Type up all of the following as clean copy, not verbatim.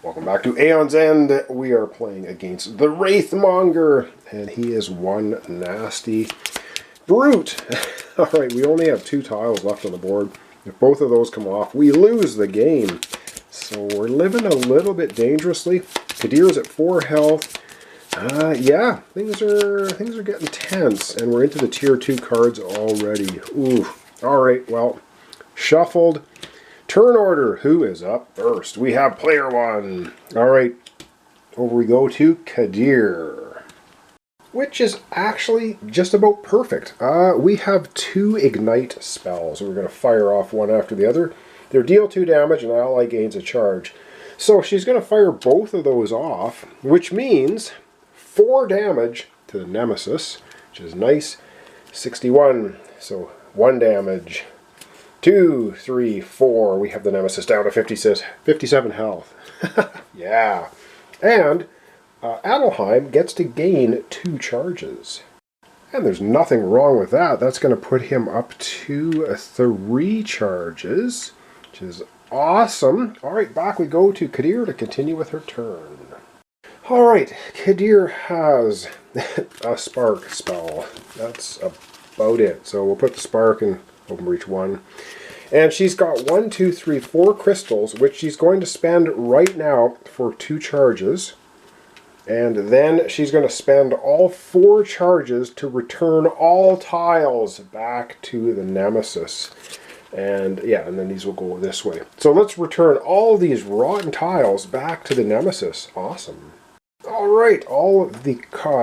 Welcome back to Aeons, and we are playing against the Wraithmonger, and he is one nasty brute. Alright, we only have 2 tiles left on the board. If both of those come off, we lose the game. So we're living a little bit dangerously. Kadir's at 4 health. Yeah, things are getting tense, and we're into the tier 2 cards already. Ooh. Alright, well, shuffled. Turn order, who is up first? We have player 1. Alright, over we go to Kadir, which is actually just about perfect. We have 2 ignite spells. We're going to fire off one after the other. They deal 2 damage and ally gains a charge. So she's going to fire both of those off, which means 4 damage to the Nemesis, which is nice. 61, so 1 damage. 2, 3, 4. We have the Nemesis down to 57 health. Yeah. And Adelheim gets to gain 2 charges. And there's nothing wrong with that. That's going to put him up to 3 charges, which is awesome. Alright, back we go to Kadir to continue with her turn. Alright, Kadir has a spark spell. That's about it. So we'll put the spark in Open Breach 1. And she's got 1, 2, 3, 4 crystals, which she's going to spend right now for 2 charges. And then she's going to spend all 4 charges to return all tiles back to the Nemesis. And yeah, and then these will go this way. So let's return all these rotten tiles back to the Nemesis. Awesome. Alright, all of the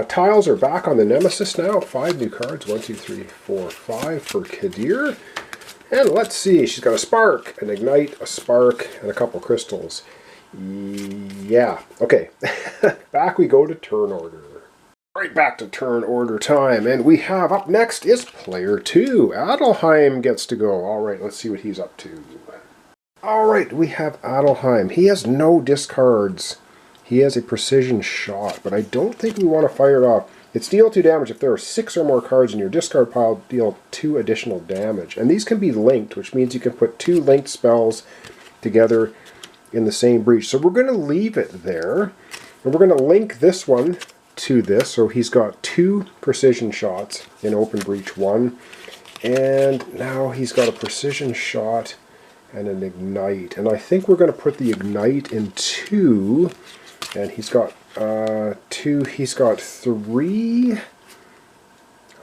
tiles are back on the Nemesis now. 5 new cards. 1, 2, 3, 4, 5 for Kadir. And let's see, she's got a spark, an ignite, a spark, and a couple crystals. Yeah, okay. Back we go to turn order. Right back to turn order time. And we have up next is player 2. Adelheim gets to go. Alright, let's see what he's up to. Alright, we have Adelheim. He has no discards. He has a precision shot, but I don't think we want to fire it off. It's deal 2 damage. If there are 6 or more cards in your discard pile, deal 2 additional damage. And these can be linked, which means you can put 2 linked spells together in the same breach. So we're going to leave it there. And we're going to link this one to this. So he's got 2 precision shots in Open Breach 1. And now he's got a precision shot and an ignite. And I think we're going to put the ignite in 2. And he's got 2, he's got 3,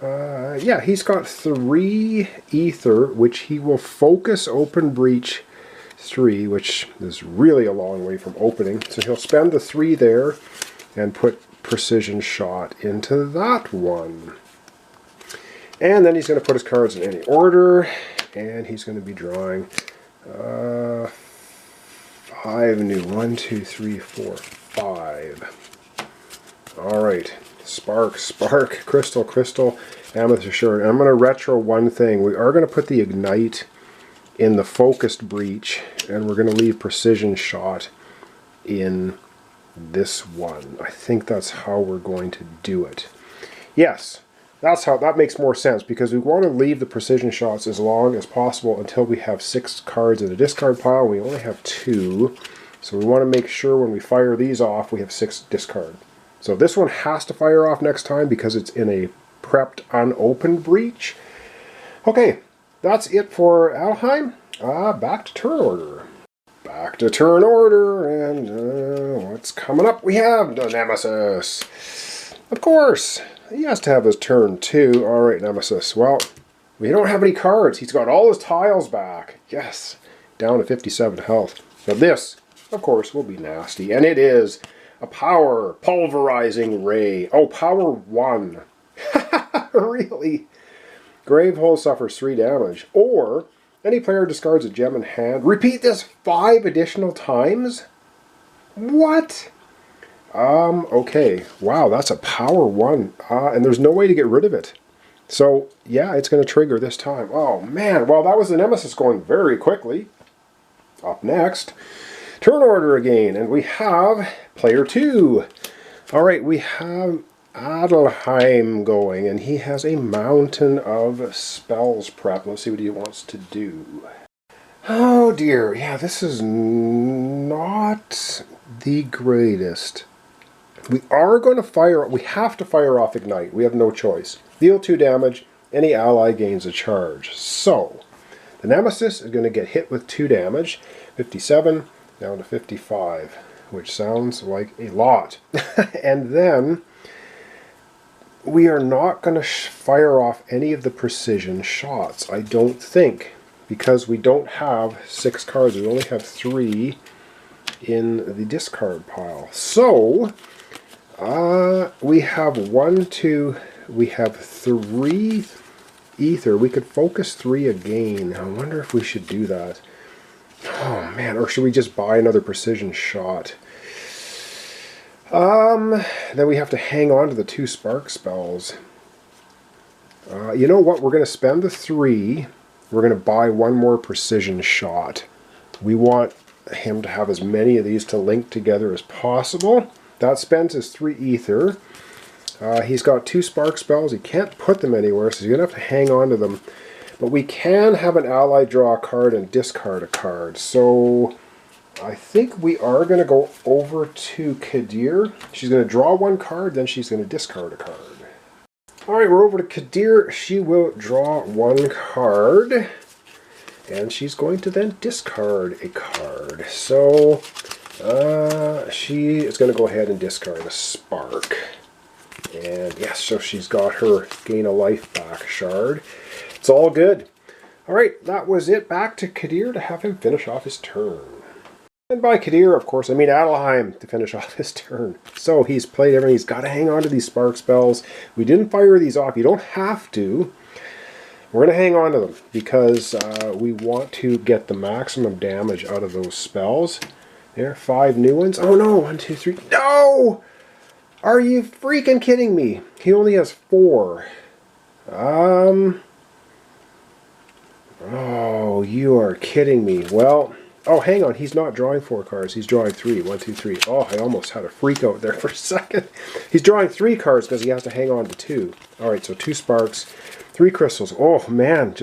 yeah, he's got 3 ether, which he will focus Open Breach 3, which is really a long way from opening. So he'll spend the 3 there and put precision shot into that one. And then he's going to put his cards in any order, and he's going to be drawing 5 new. 1, 2, 3, 4, 5. Alright. Spark, spark, crystal, crystal, amethyst shard. I'm going to retro one thing. We are going to put the ignite in the focused breach, and we're going to leave precision shot in this one. I think that's how we're going to do it. Yes, that makes more sense, because we want to leave the precision shots as long as possible until we have 6 cards in the discard pile. We only have 2. So we want to make sure when we fire these off, we have 6 discard. So this one has to fire off next time because it's in a prepped unopened breach. Okay, that's it for Adelheim. Back to turn order. Back to turn order, and what's coming up? We have the Nemesis. Of course, he has to have his turn too. Alright, Nemesis. Well, we don't have any cards. He's got all his tiles back. Yes, down to 57 health. Now this, of course, will be nasty, and it is a power pulverizing ray. Oh, power 1. Really? Gravehole suffers 3 damage. Or, any player discards a gem in hand. Repeat this 5 additional times? What? Okay. Wow, that's a power 1. And there's no way to get rid of it. So, yeah, it's going to trigger this time. Oh, man. Well, that was the Nemesis going very quickly. Up next, turn order again, and we have player 2. Alright, we have Adelheim going, and he has a mountain of spells prep. Let's see what he wants to do. Oh dear, yeah, this is not the greatest. We are going to fire, we have to fire off Ignite. We have no choice. Deal 2 damage, any ally gains a charge. So, the Nemesis is going to get hit with 2 damage, 57 down to 55, which sounds like a lot. And then, we are not going to fire off any of the precision shots, I don't think, because we don't have 6 cards. We only have 3 in the discard pile. So, we have 1, 2, we have 3 ether. We could focus 3 again. I wonder if we should do that. Oh man, or should we just buy another precision shot? Then we have to hang on to the 2 spark spells. You know what? We're going to spend the 3. We're going to buy 1 more precision shot. We want him to have as many of these to link together as possible. That spends his 3 ether. He's got 2 spark spells. He can't put them anywhere, so he's going to have to hang on to them. But we can have an ally draw a card and discard a card. So I think we are going to go over to Kadir. She's going to draw 1 card, then she's going to discard a card. Alright, we're over to Kadir. She will draw 1 card. And she's going to then discard a card. So she is going to go ahead and discard a spark. And yes, so she's got her gain a life back shard. It's all good. Alright, that was it. Back to Kadir to have him finish off his turn. And by Kadir, of course, I mean Adelheim to finish off his turn. So he's played everything. He's got to hang on to these spark spells. We didn't fire these off. You don't have to. We're going to hang on to them because we want to get the maximum damage out of those spells. There, 5 new ones. Oh no, 1, 2, 3. No! Are you freaking kidding me? He only has 4. Oh, you are kidding me. Well, oh, hang on. He's not drawing 4 cards. He's drawing 3. 1, 2, 3. Oh, I almost had a freak out there for a second. He's drawing 3 cards because he has to hang on to 2. Alright, so 2 sparks, 3 crystals. Oh, man.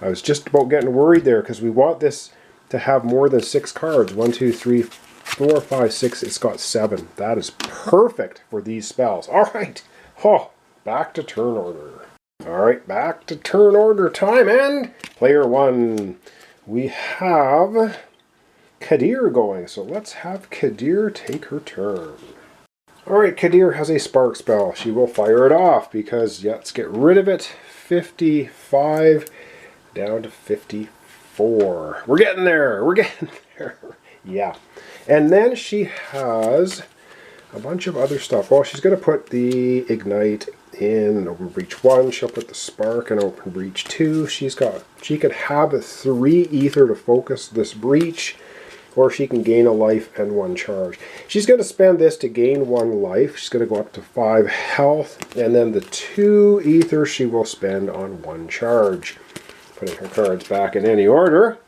I was just about getting worried there because we want this to have more than 6 cards. 1, 2, 3, 4, 5, 6. It's got 7. That is perfect for these spells. Alright. Oh, back to turn order. Alright, back to turn order time, and player 1. We have Kadir going, so let's have Kadir take her turn. Alright, Kadir has a spark spell. She will fire it off because, yeah, let's get rid of it. 55 down to 54. We're getting there. We're getting there. Yeah. And then she has a bunch of other stuff. Well, she's going to put the Ignite in open breach 1. She'll put the spark in open breach 2. She could have 3 ether to focus this breach, or she can gain a life and 1 charge. She's going to spend this to gain 1 life. She's going to go up to 5 health, and then the 2 ether she will spend on 1 charge. Putting her cards back in any order.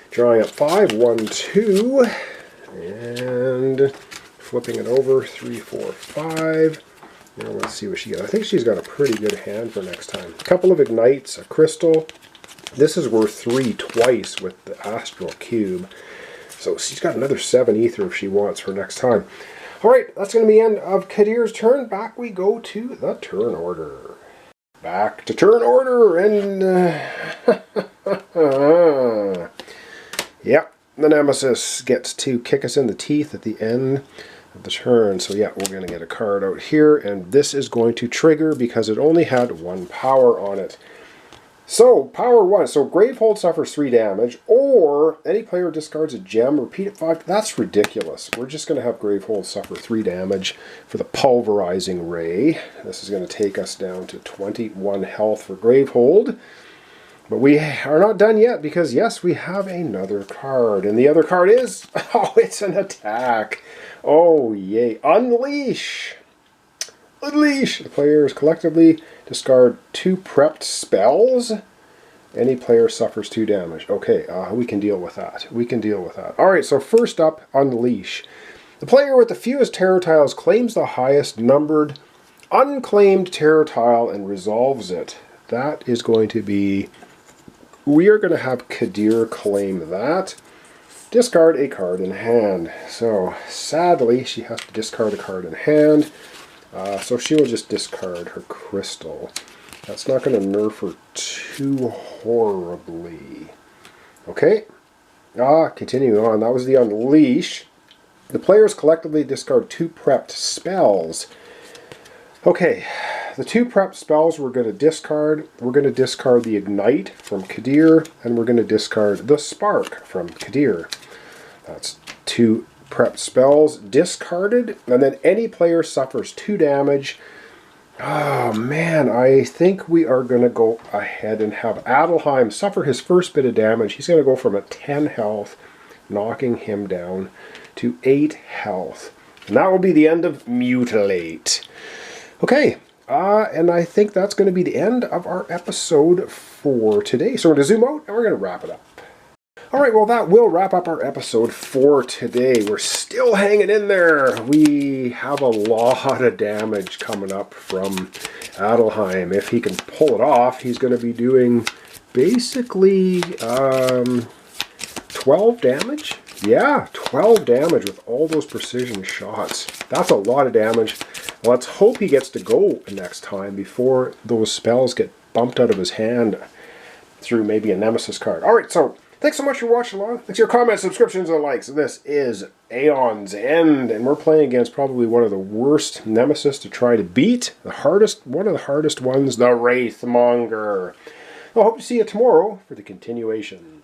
Drawing up 5, 1, 2, and flipping it over 3, 4, 5. Now let's see what she got. I think she's got a pretty good hand for next time. A couple of Ignites, a crystal. This is worth 3 twice with the Astral Cube. So she's got another 7 ether if she wants for next time. Alright, that's going to be the end of Kadir's turn. Back we go to the turn order. Back to turn order, and yep, the Nemesis gets to kick us in the teeth at the end of the turn. So yeah, we're going to get a card out here, and this is going to trigger because it only had 1 power on it. So, power 1. So, Gravehold suffers 3 damage, or any player discards a gem, repeat it 5. That's ridiculous. We're just going to have Gravehold suffer 3 damage for the Pulverizing Ray. This is going to take us down to 21 health for Gravehold. But we are not done yet because, yes, we have another card. And the other card is, oh, it's an attack. Oh, yay. Unleash. Unleash. The players collectively discard 2 prepped spells. Any player suffers 2 damage. Okay, we can deal with that. We can deal with that. Alright, so first up, Unleash. The player with the fewest terror tiles claims the highest numbered unclaimed terror tile and resolves it. That is going to be... We are going to have Kadir claim that. discard a card in hand. So sadly, she has to discard a card in hand. So she will just discard her crystal. That's not going to nerf her too horribly. Okay. Continuing on. That was the Unleash. The players collectively discard 2 prepped spells. Okay. The 2 prepped spells we're going to discard. We're going to discard the Ignite from Kadir, and we're going to discard the Spark from Kadir. That's 2 prepped spells discarded, and then any player suffers 2 damage. Oh man, I think we are going to go ahead and have Adelheim suffer his first bit of damage. He's going to go from a 10 health, knocking him down to 8 health. And that will be the end of Mutilate. Okay, and I think that's going to be the end of our episode for today. So we're going to zoom out and we're going to wrap it up. Alright, well that will wrap up our episode for today. We're still hanging in there. We have a lot of damage coming up from Adelheim. If he can pull it off, he's going to be doing basically 12 damage. Yeah, 12 damage with all those precision shots. That's a lot of damage. Let's hope he gets to go next time before those spells get bumped out of his hand through maybe a Nemesis card. Alright, so thanks so much for watching along. Thanks for your comments, subscriptions, and likes. This is Aeons End, and we're playing against probably one of the worst Nemesis to try to beat. One of the hardest ones, the Wraithmonger. I hope to see you tomorrow for the continuation.